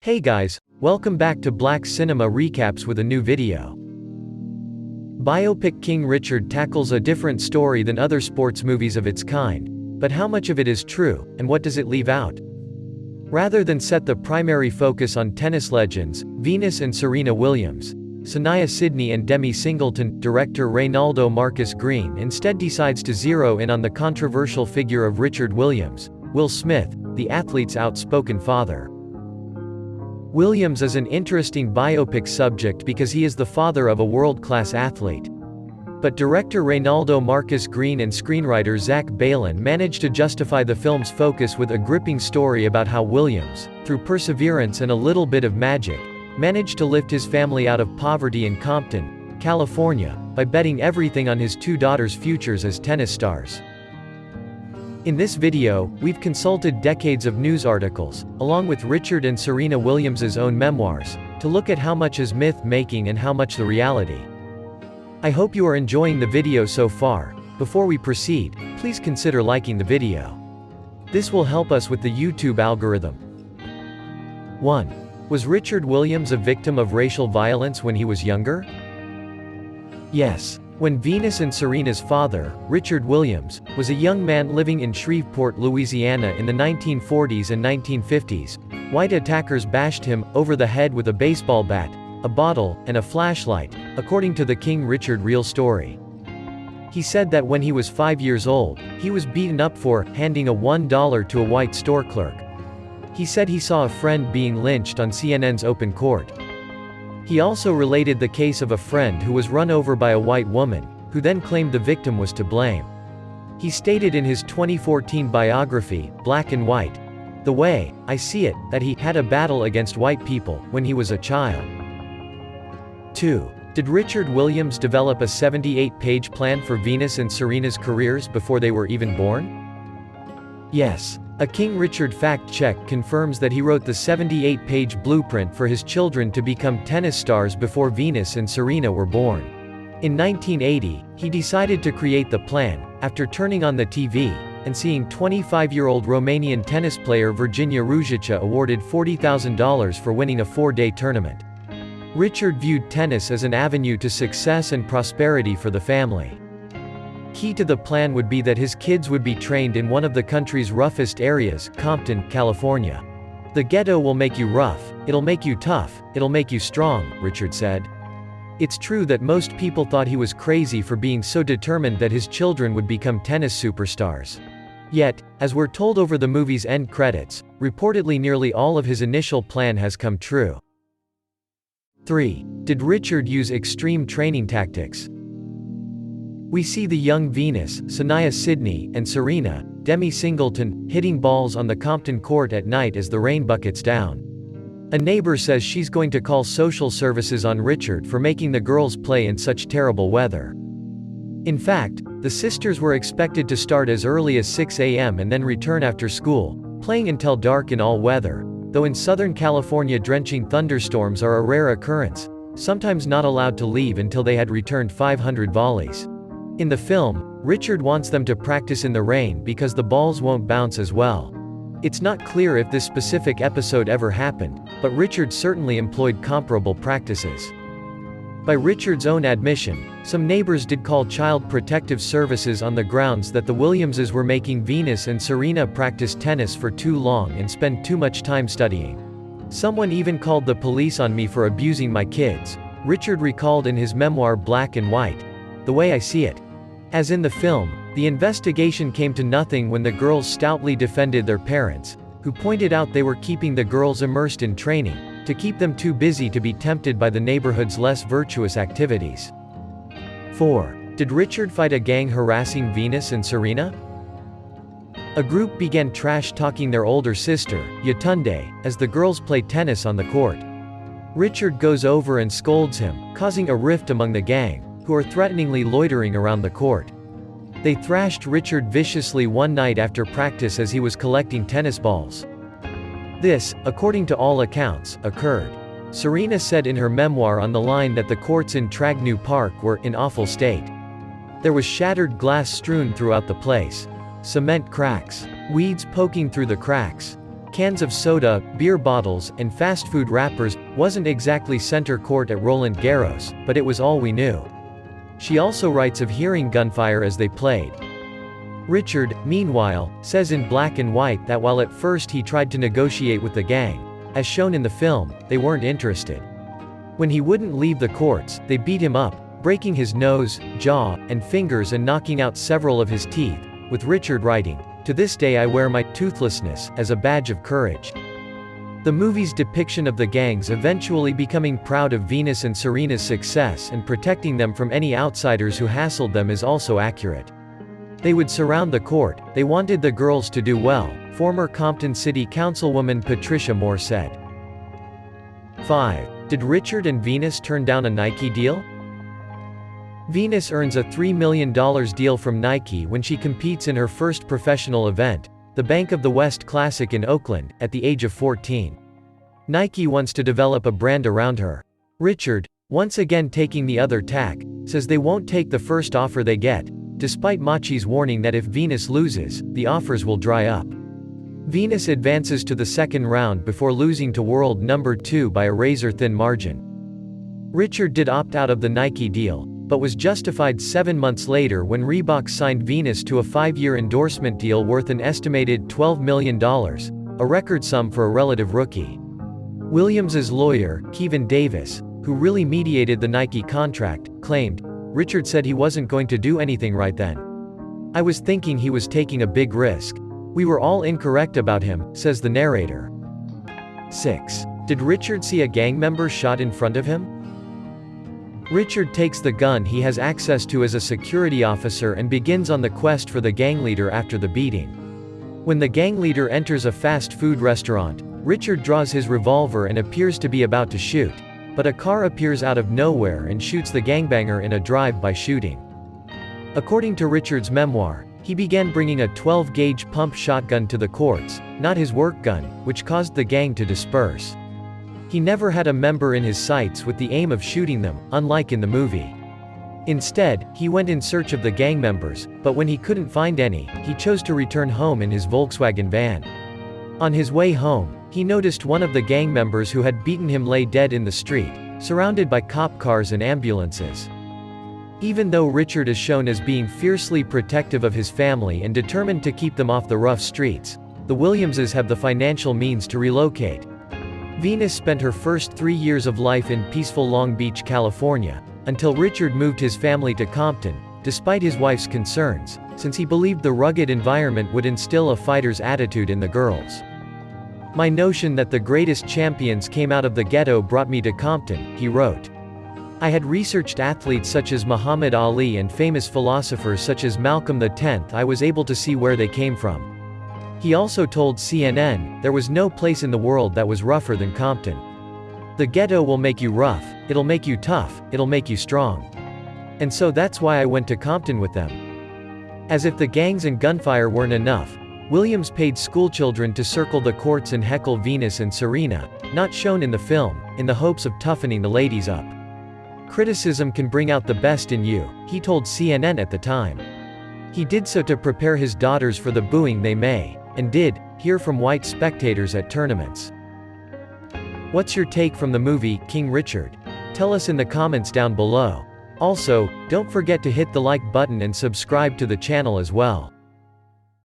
Hey guys, welcome back to Black Cinema Recaps with a new video. Biopic King Richard tackles a different story than other sports movies of its kind, but how much of it is true, and what does it leave out? Rather than set the primary focus on tennis legends, Venus and Serena Williams, Sanaya Sidney and Demi Singleton, director Reynaldo Marcus Green instead decides to zero in on the controversial figure of Richard Williams, Will Smith, the athlete's outspoken father. Williams is an interesting biopic subject because he is the father of a world-class athlete. But director Reynaldo Marcus Green and screenwriter Zach Balan managed to justify the film's focus with a gripping story about how Williams, through perseverance and a little bit of magic, managed to lift his family out of poverty in Compton, California, by betting everything on his two daughters' futures as tennis stars. In this video, we've consulted decades of news articles, along with Richard and Serena Williams' own memoirs, to look at how much is myth-making and how much the reality. I hope you are enjoying the video so far. Before we proceed, please consider liking the video. This will help us with the YouTube algorithm. 1. Was Richard Williams a victim of racial violence when he was younger? Yes. When Venus and Serena's father, Richard Williams, was a young man living in Shreveport, Louisiana in the 1940s and 1950s, white attackers bashed him over the head with a baseball bat, a bottle, and a flashlight, according to the King Richard real story. He said that when he was 5 years old, he was beaten up for handing a $1 to a white store clerk. He said he saw a friend being lynched on CNN's Open Court. He also related the case of a friend who was run over by a white woman, who then claimed the victim was to blame. He stated in his 2014 biography, Black and White, The Way I See It, that he had a battle against white people when he was a child. 2. Did Richard Williams develop a 78-page plan for Venus and Serena's careers before they were even born? Yes. A King Richard fact-check confirms that he wrote the 78-page blueprint for his children to become tennis stars before Venus and Serena were born. In 1980, he decided to create the plan, after turning on the TV, and seeing 25-year-old Romanian tennis player Virginia Ruzica awarded $40,000 for winning a 4-day tournament. Richard viewed tennis as an avenue to success and prosperity for the family. Key to the plan would be that his kids would be trained in one of the country's roughest areas, Compton, California. The ghetto will make you rough, it'll make you tough, it'll make you strong, Richard said. It's true that most people thought he was crazy for being so determined that his children would become tennis superstars. Yet, as we're told over the movie's end credits, reportedly nearly all of his initial plan has come true. 3. Did Richard use extreme training tactics? We see the young Venus, Sanaya Sidney, and Serena, Demi Singleton, hitting balls on the Compton court at night as the rain buckets down. A neighbor says she's going to call social services on Richard for making the girls play in such terrible weather. In fact, the sisters were expected to start as early as 6 a.m. and then return after school, playing until dark in all weather, though in Southern California drenching thunderstorms are a rare occurrence, sometimes not allowed to leave until they had returned 500 volleys. In the film, Richard wants them to practice in the rain because the balls won't bounce as well. It's not clear if this specific episode ever happened, but Richard certainly employed comparable practices. By Richard's own admission, some neighbors did call Child Protective Services on the grounds that the Williamses were making Venus and Serena practice tennis for too long and spend too much time studying. Someone even called the police on me for abusing my kids, Richard recalled in his memoir Black and White, The Way I See It. As in the film, the investigation came to nothing when the girls stoutly defended their parents, who pointed out they were keeping the girls immersed in training, to keep them too busy to be tempted by the neighborhood's less virtuous activities. 4. Did Richard fight a gang harassing Venus and Serena? A group began trash-talking their older sister, Yetunde, as the girls play tennis on the court. Richard goes over and scolds him, causing a rift among the gang, who are threateningly loitering around the court. They thrashed Richard viciously one night after practice as he was collecting tennis balls. This, according to all accounts, occurred. Serena said in her memoir on the line that the courts in Tragnew Park were in awful state. There was shattered glass strewn throughout the place. Cement cracks. Weeds poking through the cracks. cans of soda, beer bottles, and fast food wrappers wasn't exactly center court at Roland Garros, but it was all we knew. She also writes of hearing gunfire as they played. Richard, meanwhile, says in black and white that while at first he tried to negotiate with the gang, as shown in the film, they weren't interested. When he wouldn't leave the courts, they beat him up, breaking his nose, jaw, and fingers and knocking out several of his teeth, with Richard writing, "To this day I wear my toothlessness as a badge of courage." The movie's depiction of the gangs eventually becoming proud of Venus and Serena's success and protecting them from any outsiders who hassled them is also accurate. They would surround the court, they wanted the girls to do well, former Compton City Councilwoman Patricia Moore said. 5. Did Richard and Venus turn down a Nike deal? Venus earns a $3 million deal from Nike when she competes in her first professional event, the Bank of the West Classic in Oakland, at the age of 14. Nike wants to develop a brand around her. Richard, once again taking the other tack, says they won't take the first offer they get, despite Machi's warning that if Venus loses, the offers will dry up. Venus advances to the second round before losing to world number 2 by a razor-thin margin. Richard did opt out of the Nike deal, but was justified 7 months later when Reebok signed Venus to a 5-year endorsement deal worth an estimated $12 million, a record sum for a relative rookie. Williams's lawyer, Kevin Davis, who really mediated the Nike contract, claimed, "Richard said he wasn't going to do anything right then. I was thinking he was taking a big risk. We were all incorrect about him," says the narrator. 6. Did Richard see a gang member shot in front of him? Richard takes the gun he has access to as a security officer and begins on the quest for the gang leader after the beating. When the gang leader enters a fast food restaurant, Richard draws his revolver and appears to be about to shoot, but a car appears out of nowhere and shoots the gangbanger in a drive-by shooting. According to Richard's memoir, he began bringing a 12-gauge pump shotgun to the courts, not his work gun, which caused the gang to disperse. He never had a member in his sights with the aim of shooting them, unlike in the movie. Instead, he went in search of the gang members, but when he couldn't find any, he chose to return home in his Volkswagen van. On his way home, he noticed one of the gang members who had beaten him lay dead in the street, surrounded by cop cars and ambulances. Even though Richard is shown as being fiercely protective of his family and determined to keep them off the rough streets, the Williamses have the financial means to relocate. Venus spent her first 3 years of life in peaceful Long Beach, California, until Richard moved his family to Compton, despite his wife's concerns, since he believed the rugged environment would instill a fighter's attitude in the girls. "My notion that the greatest champions came out of the ghetto brought me to Compton," he wrote. "I had researched athletes such as Muhammad Ali and famous philosophers such as Malcolm X. I was able to see where they came from." He also told CNN, "There was no place in the world that was rougher than Compton. The ghetto will make you rough, it'll make you tough, it'll make you strong. And so that's why I went to Compton with them." As if the gangs and gunfire weren't enough, Williams paid schoolchildren to circle the courts and heckle Venus and Serena, not shown in the film, in the hopes of toughening the ladies up. "Criticism can bring out the best in you," he told CNN at the time. He did so to prepare his daughters for the booing they may, and did, hear from white spectators at tournaments. What's your take from the movie, King Richard? Tell us in the comments down below. Also, don't forget to hit the like button and subscribe to the channel as well.